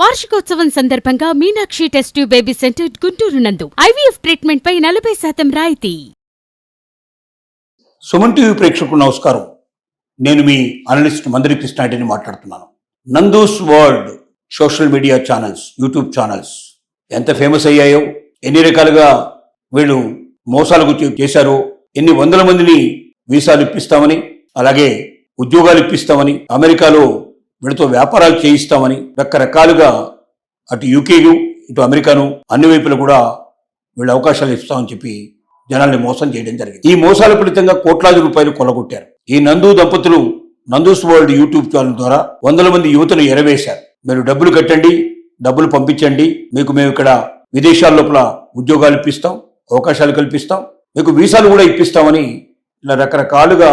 వార్షికోత్సవం సందర్భంగా Meenakshi test tube baby centre Guntur నందు ఐవీఎఫ్ ట్రీట్మెంట్ పై 40% రాయితీ. సుమన్ టీవీ ప్రేక్షకులకు నమస్కారం. నేను మీ అనలిస్ట్ మందరి కృష్ణారెడ్డిని మాట్లాడుతున్నాను. Nandu's world social media channels, YouTube channels ఎంత ఫేమస్ అయ్యాయో, ఎన్ని రకాలుగా వీళ్ళు మోసాలకు చేశారో, ఎన్ని వందల మందిని వీసాలు ఇప్పిస్తామని, అలాగే ఉద్యోగాలు ఇప్పిస్తామని, అమెరికాలో వీళ్ళతో వ్యాపారాలు చేయిస్తామని రకరకాలుగా అటు యూకేను ఇటు అమెరికాను అన్ని వైపులు కూడా వీళ్ళు అవకాశాలు ఇస్తామని చెప్పి జనాల్ని మోసం చేయడం జరిగింది. ఈ మోసాల ఫలితంగా కోట్లాది రూపాయలు కొల్లగొట్టారు. ఈ నందు దంపతులు నందూస్ వరల్డ్ యూట్యూబ్ ఛానల్ ద్వారా వందల మంది యువతను ఎరవేశారు. మీరు డబ్బులు కట్టండి, డబ్బులు పంపించండి, మీకు మేము ఇక్కడ విదేశాల లోపల ఉద్యోగాలు ఇప్పిస్తాం, అవకాశాలు కల్పిస్తాం, మీకు వీసాలు కూడా ఇప్పిస్తామని ఇలా రకరకాలుగా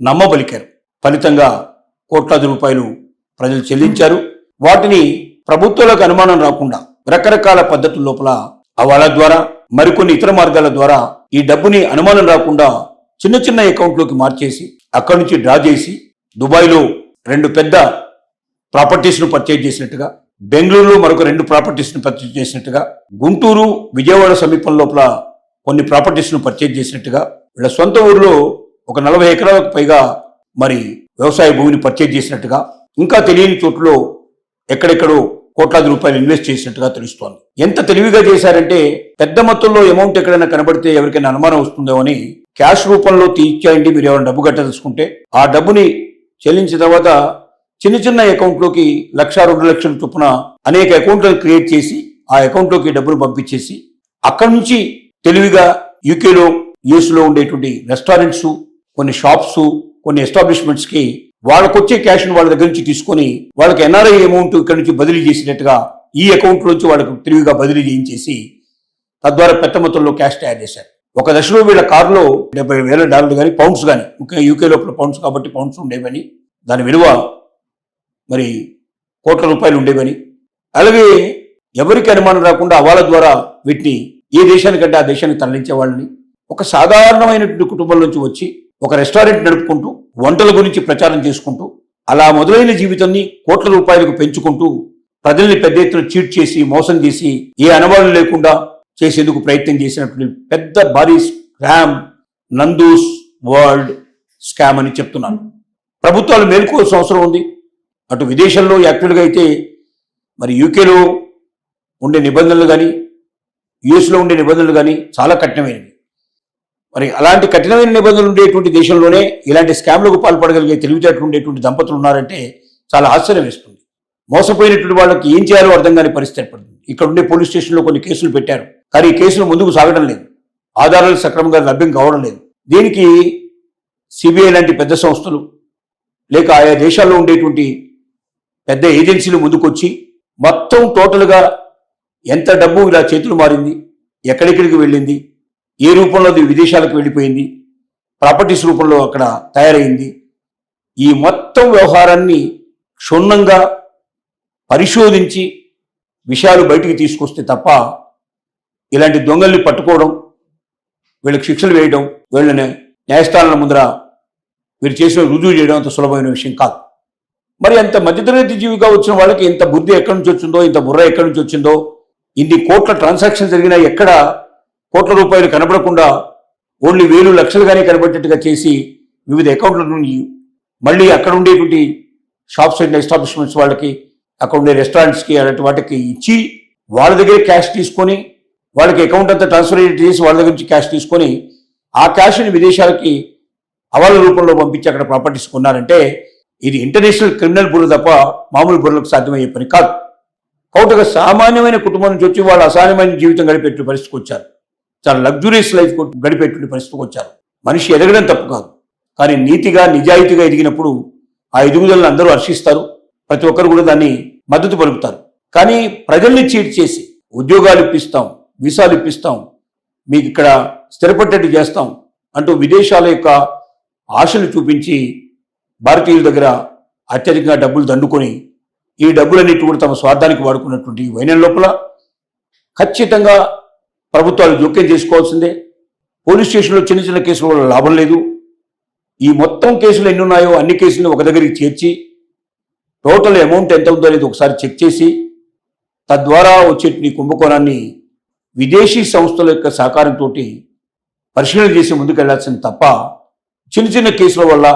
నమ్మబలికారు. ఫలితంగా కోట్లాది రూపాయలు ప్రజలు చెల్లించారు. వాటిని ప్రభుత్వాలకు అనుమానం రాకుండా రకరకాల పద్ధతుల లోపల వాళ్ళ ద్వారా మరికొన్ని ఇతర మార్గాల ద్వారా ఈ డబ్బుని అనుమానం రాకుండా చిన్న చిన్న అకౌంట్లోకి మార్చేసి అక్కడి నుంచి డ్రా చేసి దుబాయ్లో 2 పెద్ద ప్రాపర్టీస్ను పర్చేజ్ చేసినట్టుగా, బెంగళూరులో మరొక 2 ప్రాపర్టీస్ను పర్చేజ్ చేసినట్టుగా, గుంటూరు విజయవాడ సమీపం లోపల కొన్ని ప్రాపర్టీస్ను పర్చేజ్ చేసినట్టుగా, వీళ్ళ సొంత ఊరిలో ఒక 40 ఎకరాలకు పైగా మరి వ్యవసాయ భూమిని పర్చేజ్ చేసినట్టుగా, ఇంకా తెలియని చోట్లలో ఎక్కడెక్కడో కోట్లాది రూపాయలు ఇన్వెస్ట్ చేసినట్టుగా తెలుస్తోంది. ఎంత తెలివిగా చేశారంటే, పెద్ద మొత్తంలో అమౌంట్ ఎక్కడైనా కనబడితే ఎవరికైనా అనుమానం వస్తుందో అని క్యాష్ రూపంలో తీర్చేయండి, మీరు ఎవరైనా డబ్బు కట్టదలుచుకుంటే ఆ డబ్బుని చెల్లించిన తర్వాత చిన్న చిన్న అకౌంట్లోకి 1,00,000, 2 లక్షల చొప్పున అనేక అకౌంట్లను క్రియేట్ చేసి ఆ అకౌంట్లోకి డబ్బులు పంపించేసి అక్కడి నుంచి తెలివిగా యూకేలో యూఎస్లో ఉండేటువంటి రెస్టారెంట్స్, కొన్ని షాప్స్, కొన్ని ఎస్టాబ్లిష్మెంట్స్కి వాళ్ళకు వచ్చే క్యాష్ను వాళ్ళ దగ్గర నుంచి తీసుకొని వాళ్ళకి ఎన్ఆర్ఐ అమౌంట్ ఇక్కడి నుంచి బదిలీ చేసినట్టుగా ఈ అకౌంట్ నుంచి వాళ్ళకు తెలివిగా బదిలీ చేయించేసి తద్వారా పెద్ద మొత్తంలో క్యాష్ తయారు చేశారు. ఒక దశలో వీళ్ళ కారులో $70,000 కానీ పౌండ్స్ కానీ, ముఖ్యంగా యూకే లోపల పౌండ్స్ కాబట్టి పౌండ్స్ ఉండేవని, దాని విలువ మరి కోట్ల రూపాయలు ఉండేవని, అలాగే ఎవరికి అనుమానం రాకుండా వాళ్ళ ద్వారా వీటిని ఏ దేశానికంటే ఆ దేశానికి తరలించే వాళ్ళని, ఒక సాధారణమైనటువంటి కుటుంబం నుంచి వచ్చి ఒక రెస్టారెంట్ నడుపుకుంటూ వంటల గురించి ప్రచారం చేసుకుంటూ అలా మొదలైన జీవితాన్ని కోట్ల రూపాయలకు పెంచుకుంటూ ప్రజల్ని పెద్ద ఎత్తున చీట్ చేసి మోసం చేసి ఏ అనుమానం లేకుండా చేసేందుకు ప్రయత్నం చేసినటువంటి పెద్ద భారీ స్కామ్ నందూస్ వరల్డ్ స్కామ్ అని చెప్తున్నాను. ప్రభుత్వాలు మేల్కోవాల్సిన అవసరం ఉంది. అటు విదేశాల్లో యాక్టివ్గా అయితే మరి యూకేలో ఉండే నిబంధనలు కానీ యుఎస్లో ఉండే నిబంధనలు కానీ చాలా కఠినమైనవి. మరి అలాంటి కఠినమైన నిబంధనలు ఉండేటువంటి దేశంలోనే ఇలాంటి స్కామ్లకు పాల్పడగలిగే తెలివితేటలు ఉండేటువంటి దంపతులు ఉన్నారంటే చాలా ఆశ్చర్యం వేస్తుంది. మోసపోయినటువంటి వాళ్ళకి ఏం చేయాలో అర్థం కాని పరిస్థితి ఏర్పడుతుంది. ఇక్కడ ఉండే పోలీస్ స్టేషన్లో కొన్ని కేసులు పెట్టారు, కానీ ఈ కేసులు ముందుకు సాగడం లేదు, ఆధారాలు సక్రమంగా లభ్యం కావడం లేదు. దీనికి సిబిఐ లాంటి పెద్ద సంస్థలు లేక ఆయా దేశాల్లో ఉండేటువంటి పెద్ద ఏజెన్సీలు ముందుకొచ్చి మొత్తం టోటల్గా ఎంత డబ్బు ఇలా చేతులు మారింది, ఎక్కడెక్కడికి వెళ్ళింది, ఏ రూపంలో అది విదేశాలకు వెళ్ళిపోయింది, ప్రాపర్టీస్ రూపంలో అక్కడ తయారైంది, ఈ మొత్తం వ్యవహారాన్ని క్షుణ్ణంగా పరిశోధించి విషయాలు బయటికి తీసుకొస్తే తప్ప ఇలాంటి దొంగల్ని పట్టుకోవడం, వీళ్ళకి శిక్షలు వేయడం, వీళ్ళని న్యాయస్థానాల ముందర వీరు చేసిన రుజువు చేయడం అంత సులభమైన విషయం కాదు. మరి అంత మధ్యతరగతి జీవిగా వచ్చిన వాళ్ళకి ఇంత బుద్ధి ఎక్కడి నుంచి వచ్చిందో, ఇంత బుర్ర ఎక్కడి నుంచి వచ్చిందో, ఇన్ని కోట్ల ట్రాన్సాక్షన్ జరిగినా ఎక్కడ కోట్ల రూపాయలు కనబడకుండా ఓన్లీ వేలు లక్షలుగానే కనబడేట్టుగా చేసి వివిధ అకౌంట్ల నుండి మళ్ళీ అక్కడ ఉండేటువంటి షాప్స్ అండ్ ఎస్టాబ్లిష్మెంట్స్ వాళ్ళకి, అక్కడ ఉండే రెస్టారెంట్స్కి అలాంటి వాటికి ఇచ్చి వాళ్ళ దగ్గర క్యాష్ తీసుకొని వాళ్ళకి అకౌంట్ అంతా ట్రాన్స్ఫర్ చేసి వాళ్ళ దగ్గర నుంచి క్యాష్ తీసుకొని ఆ క్యాష్ని విదేశాలకి హవాలా రూపంలో పంపించి అక్కడ ప్రాపర్టీస్ కొన్నారంటే ఇది ఇంటర్నేషనల్ క్రిమినల్ బుర్ర తప్ప మామూలు బుర్రలకు సాధ్యమయ్యే పని కాదు. కాబట్టి ఒక సామాన్యమైన కుటుంబం నుంచి వచ్చి వాళ్ళు అసామాన్యమైన జీవితం గడిపేటువంటి పరిస్థితికి వచ్చారు. చాలా లగ్జూరియస్ లైఫ్ గడిపేటువంటి పరిస్థితికి వచ్చారు. మనిషి ఎదగడం తప్పు కాదు, కానీ నీతిగా నిజాయితీగా ఎదిగినప్పుడు ఆ ఎదుగుదలను అందరూ హర్షిస్తారు, ప్రతి ఒక్కరు కూడా దాన్ని మద్దతు పలుకుతారు. కానీ ప్రజల్ని చీట్ చేసి ఉద్యోగాలు ఇప్పిస్తాం, వీసాలు ఇప్పిస్తాం, మీకు ఇక్కడ స్థిరపట్టేట్టు చేస్తాం అంటూ విదేశాల యొక్క ఆశలు చూపించి భారతీయుల దగ్గర అత్యధికంగా డబ్బులు దండుకొని ఈ డబ్బులన్నిటి కూడా తమ స్వార్థానికి వాడుకున్నటువంటి వైనం లోపల ఖచ్చితంగా ప్రభుత్వాలు జోక్యం చేసుకోవాల్సిందే. పోలీస్ స్టేషన్లో చిన్న చిన్న కేసుల వల్ల లాభం లేదు. ఈ మొత్తం కేసులు ఎన్ని ఉన్నాయో అన్ని కేసులను ఒక దగ్గరికి చేర్చి టోటల్ అమౌంట్ ఎంత ఉందో అనేది ఒకసారి చెక్ చేసి తద్వారా వచ్చే కుంభకోణాన్ని విదేశీ సంస్థల యొక్క సహకారంతో పరిశీలన చేసి ముందుకెళ్లాల్సింది తప్ప చిన్న చిన్న కేసుల వల్ల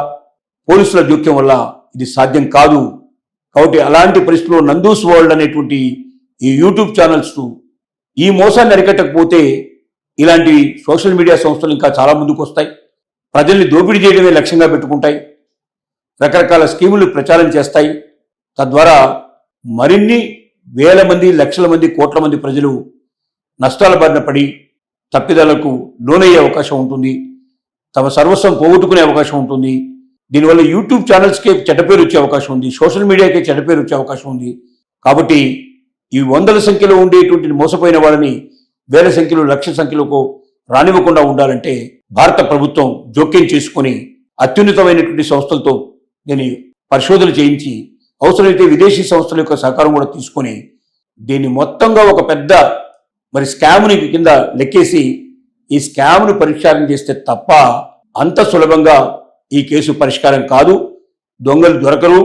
పోలీసుల జోక్యం వల్ల ఇది సాధ్యం కాదు. కాబట్టి అలాంటి పరిస్థితుల్లో నందూస్ వరల్డ్ అనేటువంటి ఈ యూట్యూబ్ ఛానల్స్ ఈ మోసాన్ని అరికట్టకపోతే ఇలాంటి సోషల్ మీడియా సంస్థలు ఇంకా చాలా ముందుకు వస్తాయి. ప్రజల్ని దోపిడీ చేయడమే లక్ష్యంగా పెట్టుకుంటాయి. రకరకాల స్కీములు ప్రచారం చేస్తాయి. తద్వారా మరిన్ని వేల మంది, లక్షల మంది, కోట్ల మంది ప్రజలు నష్టాల బారిన పడి తప్పిదాలకు లోనయ్యే అవకాశం ఉంటుంది. తమ సర్వస్వం పోగొట్టుకునే అవకాశం ఉంటుంది. దీనివల్ల యూట్యూబ్ ఛానల్స్కే చెడ్డ పేరు వచ్చే అవకాశం ఉంది. సోషల్ మీడియాకే చెడ్డ పేరు వచ్చే అవకాశం ఉంది. కాబట్టి ఈ వందల సంఖ్యలో ఉండేటువంటి మోసపోయిన వాళ్ళని వేల సంఖ్యలో, లక్షల సంఖ్యలకు రానివ్వకుండా ఉండాలంటే భారత ప్రభుత్వం జోక్యం చేసుకొని అత్యున్నతమైనటువంటి సంస్థలతో దీన్ని పరిశోధన చేయించి అవసరమైతే విదేశీ సంస్థల యొక్క సహకారం కూడా తీసుకొని దీన్ని మొత్తంగా ఒక పెద్ద స్కామ్ని కింద లెక్కేసి ఈ స్కామ్ను పరిష్కారం చేస్తే తప్ప అంత సులభంగా ఈ కేసు పరిష్కారం కాదు. దొంగలు దొరకరు.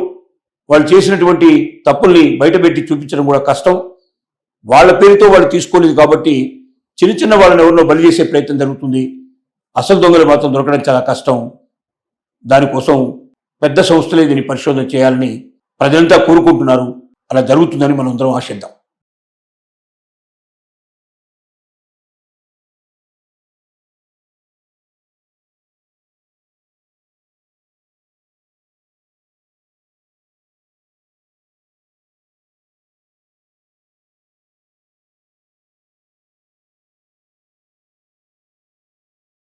వాళ్ళు చేసినటువంటి తప్పుల్ని బయటపెట్టి చూపించడం కూడా కష్టం. వాళ్ళ పేరుతో వాళ్ళు తీసుకోలేదు కాబట్టి చిన్న చిన్న వాళ్ళని ఎవరినో బలి చేసే ప్రయత్నం జరుగుతుంది. అసలు దొంగలు మాత్రం దొరకడం చాలా కష్టం. దానికోసం పెద్ద సంస్థలే దీన్ని పరిశోధన చేయాలని ప్రజలంతా కోరుకుంటున్నారు. అలా జరుగుతుందని మనం అందరం ఆశిద్దాం.